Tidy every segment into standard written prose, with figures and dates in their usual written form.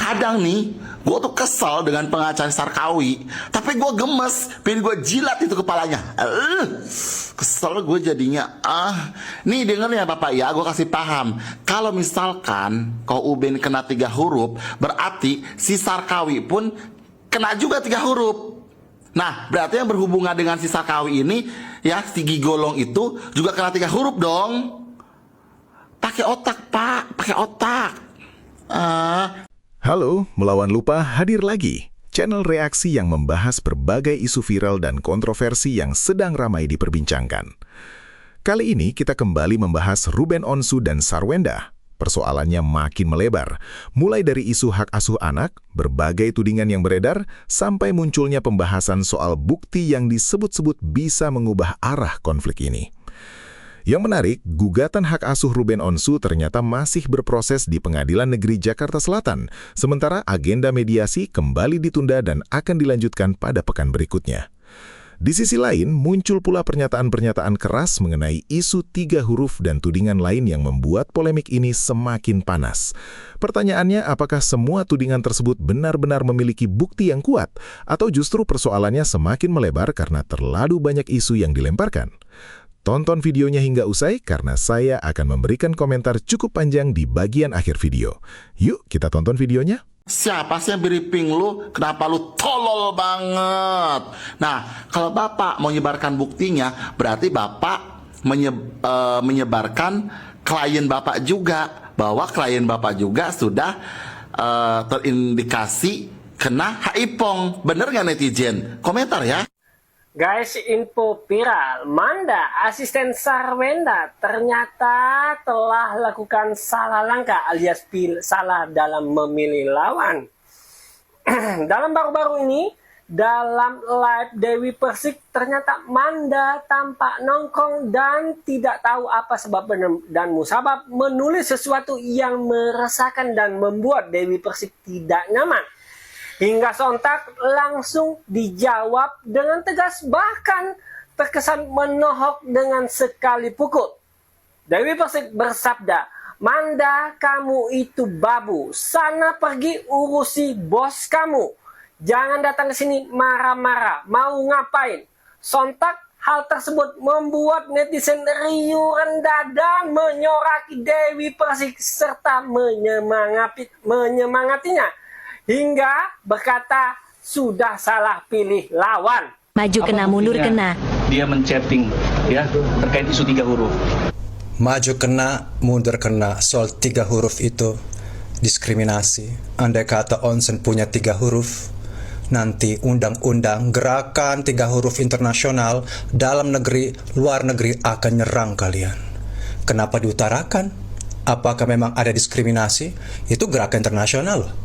Kadang nih, gue tuh kesel dengan pengacara Sarkawi, tapi gue gemes, pengen gue jilat itu kepalanya. Kesel gue jadinya. Nih denger ya Bapak ya, gue kasih paham. Kalau misalkan kau Ubin kena 3 huruf, berarti si Sarkawi pun kena juga 3 huruf. Nah, berarti yang berhubungan dengan si Sarkawi ini, ya si Gigolong itu juga kena 3 huruf dong. Pakai otak Pak, pakai otak. Halo, Melawan Lupa hadir lagi. Channel reaksi yang membahas berbagai isu viral dan kontroversi yang sedang ramai diperbincangkan. Kali ini kita kembali membahas Ruben Onsu dan Sarwenda. Persoalannya makin melebar, mulai dari isu hak asuh anak, berbagai tudingan yang beredar, sampai munculnya pembahasan soal bukti yang disebut-sebut bisa mengubah arah konflik ini. Yang menarik, gugatan hak asuh Ruben Onsu ternyata masih berproses di Pengadilan Negeri Jakarta Selatan, sementara agenda mediasi kembali ditunda dan akan dilanjutkan pada pekan berikutnya. Di sisi lain, muncul pula pernyataan-pernyataan keras mengenai isu 3 huruf dan tudingan lain yang membuat polemik ini semakin panas. Pertanyaannya, apakah semua tudingan tersebut benar-benar memiliki bukti yang kuat, atau justru persoalannya semakin melebar karena terlalu banyak isu yang dilemparkan? Tonton videonya hingga usai karena saya akan memberikan komentar cukup panjang di bagian akhir video. Yuk kita tonton videonya. Siapa sih yang briefing lu? Kenapa lu tolol banget? Nah, kalau Bapak mau menyebarkan buktinya, berarti Bapak menyebarkan klien Bapak juga. Bahwa klien Bapak juga sudah terindikasi kena HIPONG. Bener nggak netizen? Komentar ya. Guys, info viral, Manda, asisten Sarwenda, ternyata telah lakukan salah langkah alias salah dalam memilih lawan. Dalam baru-baru ini, dalam live Dewi Persik, ternyata Manda tampak nongkrong dan tidak tahu apa sebab dan musabab menulis sesuatu yang meresahkan dan membuat Dewi Persik tidak nyaman. Hingga sontak langsung dijawab dengan tegas, bahkan terkesan menohok dengan sekali pukul. Dewi Persik bersabda, "Manda, kamu itu babu. Sana pergi urusi bos kamu. Jangan datang ke sini marah-marah. Mau ngapain?" Sontak hal tersebut membuat netizen riuh rendah dan menyoraki Dewi Persik serta menyemangatinya. Hingga berkata sudah salah pilih lawan. Maju kena, mundur kena. Dia men-chatting ya terkait isu 3 huruf. Maju kena, mundur kena. Soal 3 huruf itu diskriminasi. Andai kata Onsen punya 3 huruf, nanti undang-undang gerakan 3 huruf internasional dalam negeri, luar negeri akan nyerang kalian. Kenapa diutarakan? Apakah memang ada diskriminasi? Itu gerakan internasional loh.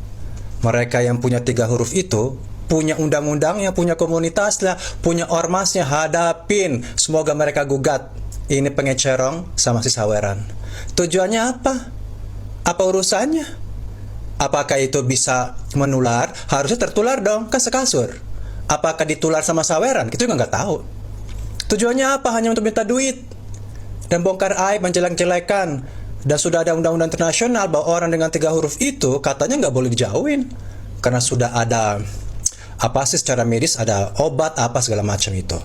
Mereka yang punya 3 huruf itu punya undang-undangnya, punya komunitasnya, punya ormasnya, hadapin. Semoga mereka gugat. Ini pengecerong sama si Saweran. Tujuannya apa? Apa urusannya? Apakah itu bisa menular? Harusnya tertular dong, kan sekasur. Apakah ditular sama Saweran? Kita juga nggak tahu. Tujuannya apa? Hanya untuk minta duit dan bongkar aib, menjelek-jelekan. Dan sudah ada undang-undang internasional bahwa orang dengan 3 huruf itu katanya nggak boleh dijauhin. Karena sudah ada, apa sih secara medis, ada obat, apa segala macam itu.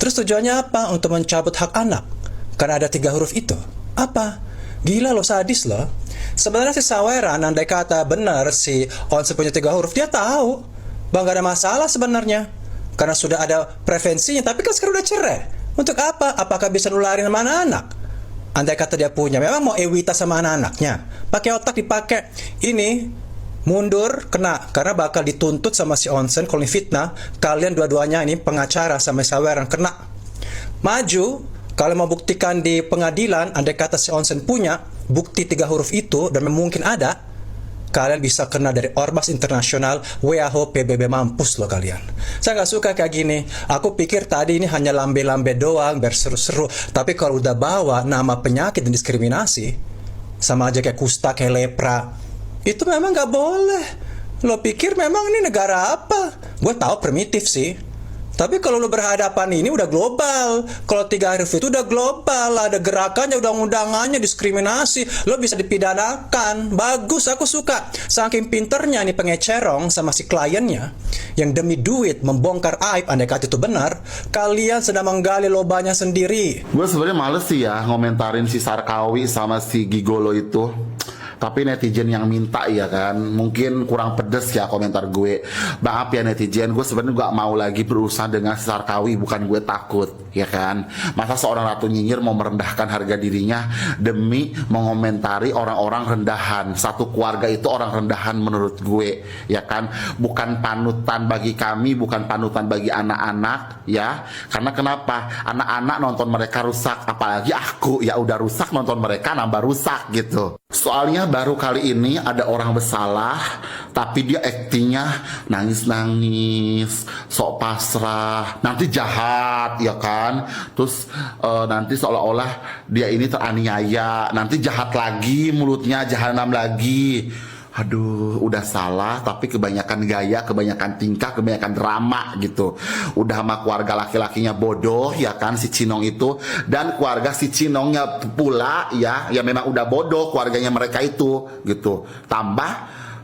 Terus tujuannya apa? Untuk mencabut hak anak. Karena ada 3 huruf itu. Apa? Gila loh, sadis loh. Sebenarnya si Saweran, andai kata benar si Onsen punya 3 huruf, dia tahu bahwa nggak ada masalah sebenarnya. Karena sudah ada prevensinya, tapi kan sekarang udah cerai. Untuk apa? Apakah bisa nularin sama anak-anak? Andai kata dia punya, memang mau ewita sama anak-anaknya. Pakai otak dipakai. Ini mundur kena karena bakal dituntut sama si Onsen kalau fitnah. Kalian dua-duanya ini pengacara sama Saweran kena. Maju kalau mau buktikan di pengadilan, andai kata si Onsen punya bukti 3 huruf itu dan mungkin ada, kalian bisa kena dari Ormas Internasional, WHO, PBB, mampus loh kalian. Saya nggak suka kayak gini. Aku pikir tadi ini hanya lambe-lambe doang, biar seru-seru. Tapi kalau udah bawa nama penyakit dan diskriminasi, sama aja kayak kusta, kayak lepra, itu memang nggak boleh. Lo pikir memang ini negara apa? Gue tahu primitif sih. Tapi kalau lu berhadapan ini udah global. Kalau 3 huruf itu udah global, ada gerakannya, undang-undangannya, diskriminasi, lo bisa dipidanakan. Bagus, aku suka. Saking pinternya nih pengecerong sama si kliennya, yang demi duit membongkar aib, andai kata itu benar, kalian sedang menggali lobanya sendiri. Gue sebenarnya males sih ya ngomentarin si Sarkawi sama si Gigolo itu. Tapi netizen yang minta ya kan, mungkin kurang pedes ya komentar gue. Maaf ya netizen, gue sebenarnya gak mau lagi berurusan dengan si Sarkawi, bukan gue takut ya kan. Masa seorang ratu nyinyir mau merendahkan harga dirinya demi mengomentari orang-orang rendahan. Satu keluarga itu orang rendahan menurut gue ya kan. Bukan panutan bagi kami, bukan panutan bagi anak-anak ya. Karena kenapa? Anak-anak nonton mereka rusak, apalagi aku ya udah rusak, nonton mereka nambah rusak gitu. Soalnya baru kali ini ada orang bersalah, tapi dia aktingnya nangis-nangis, sok pasrah, nanti jahat ya kan. Terus nanti seolah-olah dia ini teraniaya, nanti jahat lagi, mulutnya jahanam lagi. Aduh, udah salah, tapi kebanyakan gaya, kebanyakan tingkah, kebanyakan drama gitu. Udah sama keluarga laki-lakinya bodoh ya kan si Cinong itu, dan keluarga si Cinongnya pula ya memang udah bodoh keluarganya mereka itu gitu. Tambah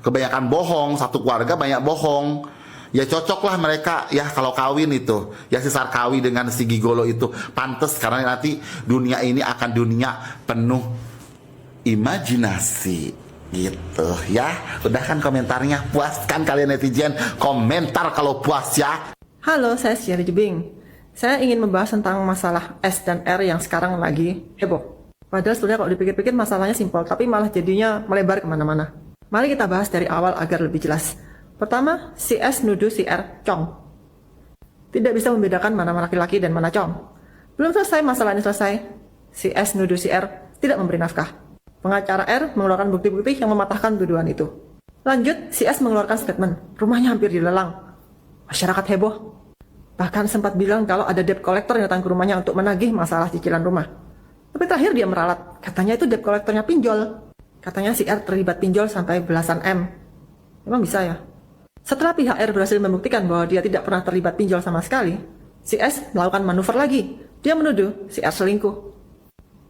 kebanyakan bohong, satu keluarga banyak bohong. Ya cocoklah mereka ya kalau kawin itu. Ya si Sarkawi dengan si Gigolo itu pantes, karena nanti dunia ini akan dunia penuh imajinasi. Gitu ya. Udah kan komentarnya? Puas kan kalian netizen? Komentar kalau puas ya. Halo, saya Syari Jebing. Saya ingin membahas tentang masalah S dan R yang sekarang lagi heboh. Padahal sebenarnya kalau dipikir-pikir masalahnya simpel, tapi malah jadinya melebar kemana-mana. Mari kita bahas dari awal agar lebih jelas. Pertama, si S nuduh si R cong. Tidak bisa membedakan mana laki-laki dan mana cong. Belum selesai masalah ini selesai, si S nuduh si R tidak memberi nafkah. Pengacara R mengeluarkan bukti-bukti yang mematahkan tuduhan itu. Lanjut, si S mengeluarkan statement, rumahnya hampir dilelang. Masyarakat heboh. Bahkan sempat bilang kalau ada debt collector yang datang ke rumahnya untuk menagih masalah cicilan rumah. Tapi terakhir dia meralat, katanya itu debt collectornya pinjol. Katanya si R terlibat pinjol sampai belasan M. Emang bisa ya? Setelah pihak R berhasil membuktikan bahwa dia tidak pernah terlibat pinjol sama sekali, si S melakukan manuver lagi. Dia menuduh si R selingkuh.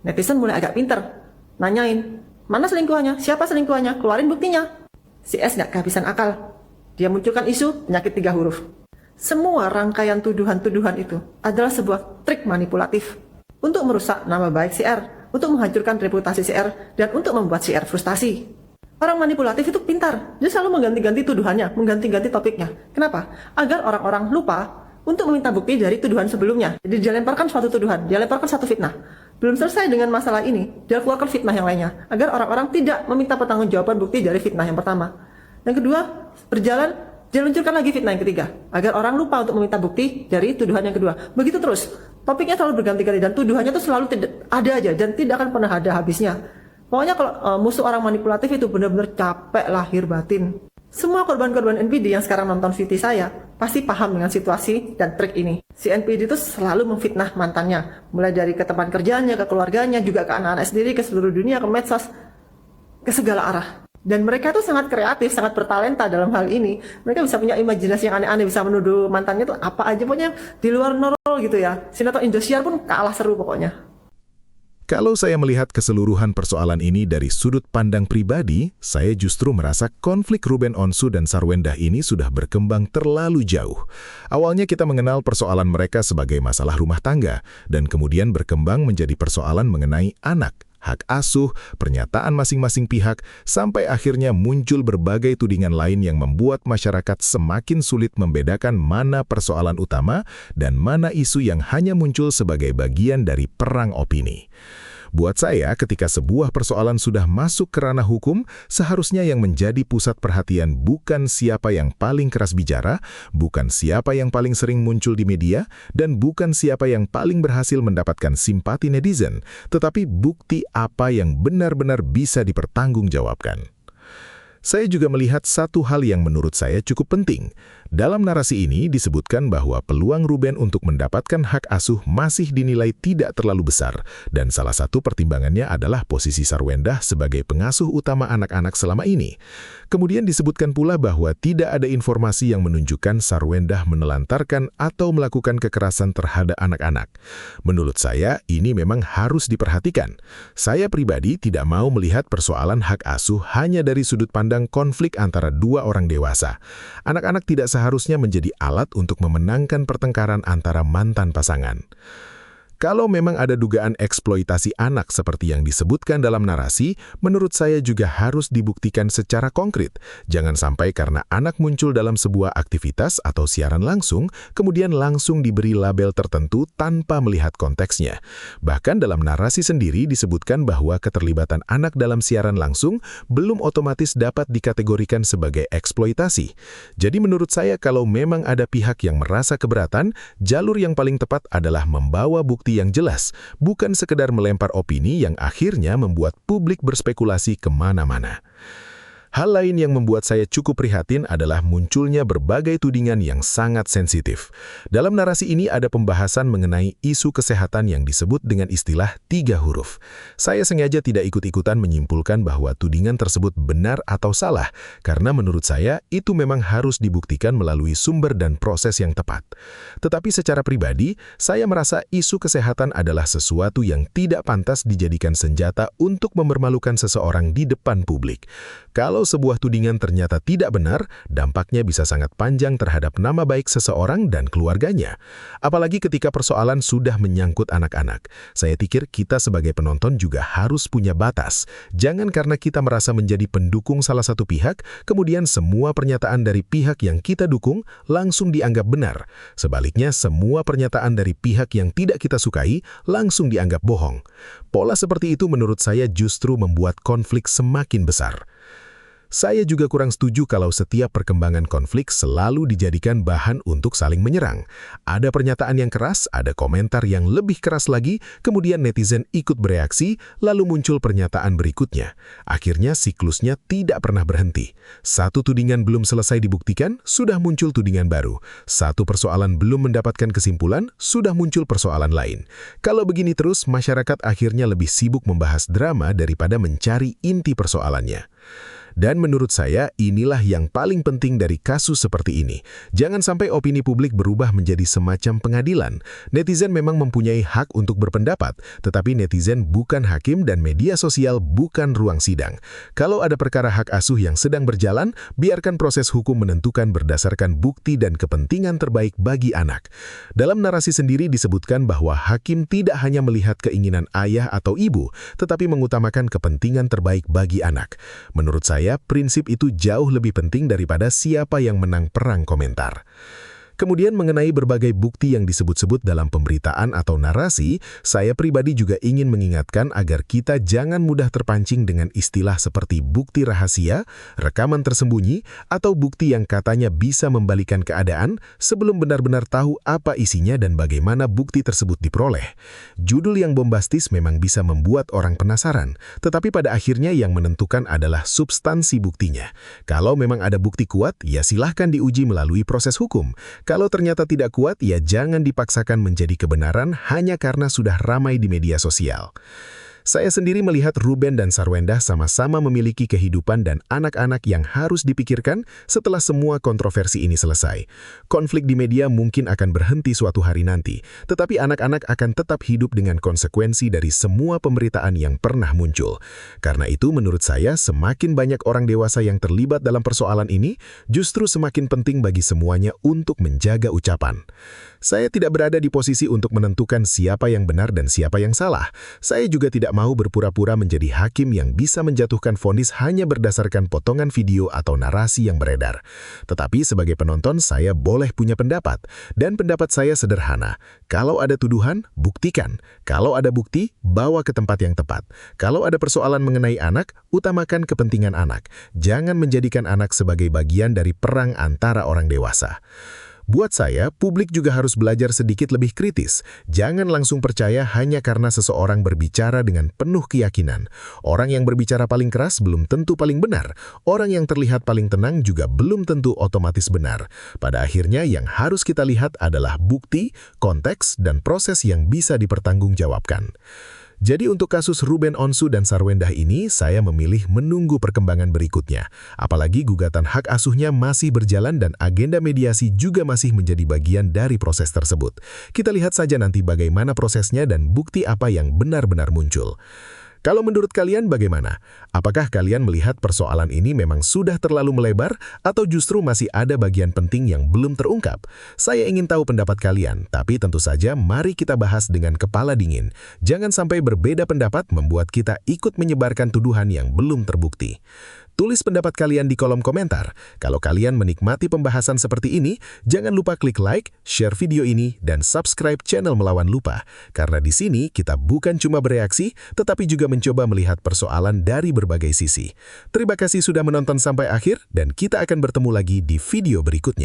Netizen mulai agak pinter. Nanyain, mana selingkuhannya? Siapa selingkuhannya? Keluarin buktinya. Si S gak kehabisan akal. Dia munculkan isu penyakit 3 huruf. Semua rangkaian tuduhan-tuduhan itu adalah sebuah trik manipulatif untuk merusak nama baik si R, untuk menghancurkan reputasi si R, dan untuk membuat si R frustasi. Orang manipulatif itu pintar. Dia selalu mengganti-ganti tuduhannya, mengganti-ganti topiknya. Kenapa? Agar orang-orang lupa untuk meminta bukti dari tuduhan sebelumnya. Jadi dia lemparkan suatu tuduhan, dia lemparkan satu fitnah. Belum selesai dengan masalah ini, dia keluarkan fitnah yang lainnya, agar orang-orang tidak meminta pertanggungjawaban bukti dari fitnah yang pertama. Yang kedua, berjalan, dia luncurkan lagi fitnah yang ketiga, agar orang lupa untuk meminta bukti dari tuduhan yang kedua. Begitu terus, topiknya selalu berganti-ganti, dan tuduhannya itu selalu ada aja, dan tidak akan pernah ada habisnya. Pokoknya kalau musuh orang manipulatif itu benar-benar capek lahir batin. Semua korban-korban NPD yang sekarang nonton VT saya pasti paham dengan situasi dan trik ini. Si NPD itu selalu memfitnah mantannya, mulai dari ke tempat kerjanya, ke keluarganya, juga ke anak-anak sendiri, ke seluruh dunia, ke medsos, ke segala arah. Dan mereka tuh sangat kreatif, sangat bertalenta dalam hal ini. Mereka bisa punya imajinasi yang aneh-aneh, bisa menuduh mantannya tuh apa aja, pokoknya di luar normal gitu ya. Sinetron Indosiar pun kalah seru pokoknya. Kalau saya melihat keseluruhan persoalan ini dari sudut pandang pribadi, saya justru merasa konflik Ruben Onsu dan Sarwendah ini sudah berkembang terlalu jauh. Awalnya kita mengenal persoalan mereka sebagai masalah rumah tangga, dan kemudian berkembang menjadi persoalan mengenai anak, hak asuh, pernyataan masing-masing pihak, sampai akhirnya muncul berbagai tudingan lain yang membuat masyarakat semakin sulit membedakan mana persoalan utama dan mana isu yang hanya muncul sebagai bagian dari perang opini. Buat saya, ketika sebuah persoalan sudah masuk ke ranah hukum, seharusnya yang menjadi pusat perhatian bukan siapa yang paling keras bicara, bukan siapa yang paling sering muncul di media, dan bukan siapa yang paling berhasil mendapatkan simpati netizen, tetapi bukti apa yang benar-benar bisa dipertanggungjawabkan. Saya juga melihat satu hal yang menurut saya cukup penting. Dalam narasi ini disebutkan bahwa peluang Ruben untuk mendapatkan hak asuh masih dinilai tidak terlalu besar, dan salah satu pertimbangannya adalah posisi Sarwendah sebagai pengasuh utama anak-anak selama ini. Kemudian disebutkan pula bahwa tidak ada informasi yang menunjukkan Sarwendah menelantarkan atau melakukan kekerasan terhadap anak-anak. Menurut saya, ini memang harus diperhatikan. Saya pribadi tidak mau melihat persoalan hak asuh hanya dari sudut pandang konflik antara dua orang dewasa. Anak-anak tidak seharusnya menjadi alat untuk memenangkan pertengkaran antara mantan pasangan. Kalau memang ada dugaan eksploitasi anak seperti yang disebutkan dalam narasi, menurut saya juga harus dibuktikan secara konkret. Jangan sampai karena anak muncul dalam sebuah aktivitas atau siaran langsung, kemudian langsung diberi label tertentu tanpa melihat konteksnya. Bahkan dalam narasi sendiri disebutkan bahwa keterlibatan anak dalam siaran langsung belum otomatis dapat dikategorikan sebagai eksploitasi. Jadi menurut saya kalau memang ada pihak yang merasa keberatan, jalur yang paling tepat adalah membawa bukti yang jelas, bukan sekedar melempar opini yang akhirnya membuat publik berspekulasi kemana-mana. Hal lain yang membuat saya cukup prihatin adalah munculnya berbagai tudingan yang sangat sensitif. Dalam narasi ini ada pembahasan mengenai isu kesehatan yang disebut dengan istilah 3 huruf. Saya sengaja tidak ikut-ikutan menyimpulkan bahwa tudingan tersebut benar atau salah, karena menurut saya itu memang harus dibuktikan melalui sumber dan proses yang tepat. Tetapi secara pribadi, saya merasa isu kesehatan adalah sesuatu yang tidak pantas dijadikan senjata untuk mempermalukan seseorang di depan publik. Kalau sebuah tudingan ternyata tidak benar, dampaknya bisa sangat panjang terhadap nama baik seseorang dan keluarganya. Apalagi ketika persoalan sudah menyangkut anak-anak. Saya pikir kita sebagai penonton juga harus punya batas. Jangan karena kita merasa menjadi pendukung salah satu pihak, kemudian semua pernyataan dari pihak yang kita dukung langsung dianggap benar. Sebaliknya, semua pernyataan dari pihak yang tidak kita sukai langsung dianggap bohong. Pola seperti itu menurut saya justru membuat konflik semakin besar. Saya juga kurang setuju kalau setiap perkembangan konflik selalu dijadikan bahan untuk saling menyerang. Ada pernyataan yang keras, ada komentar yang lebih keras lagi, kemudian netizen ikut bereaksi, lalu muncul pernyataan berikutnya. Akhirnya siklusnya tidak pernah berhenti. Satu tudingan belum selesai dibuktikan, sudah muncul tudingan baru. Satu persoalan belum mendapatkan kesimpulan, sudah muncul persoalan lain. Kalau begini terus, masyarakat akhirnya lebih sibuk membahas drama daripada mencari inti persoalannya. Dan menurut saya, inilah yang paling penting dari kasus seperti ini. Jangan sampai opini publik berubah menjadi semacam pengadilan. Netizen memang mempunyai hak untuk berpendapat, tetapi netizen bukan hakim dan media sosial bukan ruang sidang. Kalau ada perkara hak asuh yang sedang berjalan, biarkan proses hukum menentukan berdasarkan bukti dan kepentingan terbaik bagi anak. Dalam narasi sendiri disebutkan bahwa hakim tidak hanya melihat keinginan ayah atau ibu, tetapi mengutamakan kepentingan terbaik bagi anak. Menurut saya, prinsip itu jauh lebih penting daripada siapa yang menang perang komentar. Kemudian mengenai berbagai bukti yang disebut-sebut dalam pemberitaan atau narasi, saya pribadi juga ingin mengingatkan agar kita jangan mudah terpancing dengan istilah seperti bukti rahasia, rekaman tersembunyi, atau bukti yang katanya bisa membalikan keadaan sebelum benar-benar tahu apa isinya dan bagaimana bukti tersebut diperoleh. Judul yang bombastis memang bisa membuat orang penasaran, tetapi pada akhirnya yang menentukan adalah substansi buktinya. Kalau memang ada bukti kuat, ya silahkan diuji melalui proses hukum. Kalau ternyata tidak kuat, ya jangan dipaksakan menjadi kebenaran hanya karena sudah ramai di media sosial. Saya sendiri melihat Ruben dan Sarwendah sama-sama memiliki kehidupan dan anak-anak yang harus dipikirkan setelah semua kontroversi ini selesai. Konflik di media mungkin akan berhenti suatu hari nanti, tetapi anak-anak akan tetap hidup dengan konsekuensi dari semua pemberitaan yang pernah muncul. Karena itu menurut saya semakin banyak orang dewasa yang terlibat dalam persoalan ini, justru semakin penting bagi semuanya untuk menjaga ucapan. Saya tidak berada di posisi untuk menentukan siapa yang benar dan siapa yang salah. Saya juga tidak mau berpura-pura menjadi hakim yang bisa menjatuhkan vonis hanya berdasarkan potongan video atau narasi yang beredar. Tetapi sebagai penonton, saya boleh punya pendapat. Dan pendapat saya sederhana. Kalau ada tuduhan, buktikan. Kalau ada bukti, bawa ke tempat yang tepat. Kalau ada persoalan mengenai anak, utamakan kepentingan anak. Jangan menjadikan anak sebagai bagian dari perang antara orang dewasa. Buat saya, publik juga harus belajar sedikit lebih kritis. Jangan langsung percaya hanya karena seseorang berbicara dengan penuh keyakinan. Orang yang berbicara paling keras belum tentu paling benar. Orang yang terlihat paling tenang juga belum tentu otomatis benar. Pada akhirnya, yang harus kita lihat adalah bukti, konteks, dan proses yang bisa dipertanggungjawabkan. Jadi untuk kasus Ruben Onsu dan Sarwendah ini, saya memilih menunggu perkembangan berikutnya. Apalagi gugatan hak asuhnya masih berjalan dan agenda mediasi juga masih menjadi bagian dari proses tersebut. Kita lihat saja nanti bagaimana prosesnya dan bukti apa yang benar-benar muncul. Kalau menurut kalian bagaimana? Apakah kalian melihat persoalan ini memang sudah terlalu melebar atau justru masih ada bagian penting yang belum terungkap? Saya ingin tahu pendapat kalian, tapi tentu saja mari kita bahas dengan kepala dingin. Jangan sampai berbeda pendapat membuat kita ikut menyebarkan tuduhan yang belum terbukti. Tulis pendapat kalian di kolom komentar. Kalau kalian menikmati pembahasan seperti ini, jangan lupa klik like, share video ini, dan subscribe channel Melawan Lupa. Karena di sini kita bukan cuma bereaksi, tetapi juga mencoba melihat persoalan dari berbagai sisi. Terima kasih sudah menonton sampai akhir, dan kita akan bertemu lagi di video berikutnya.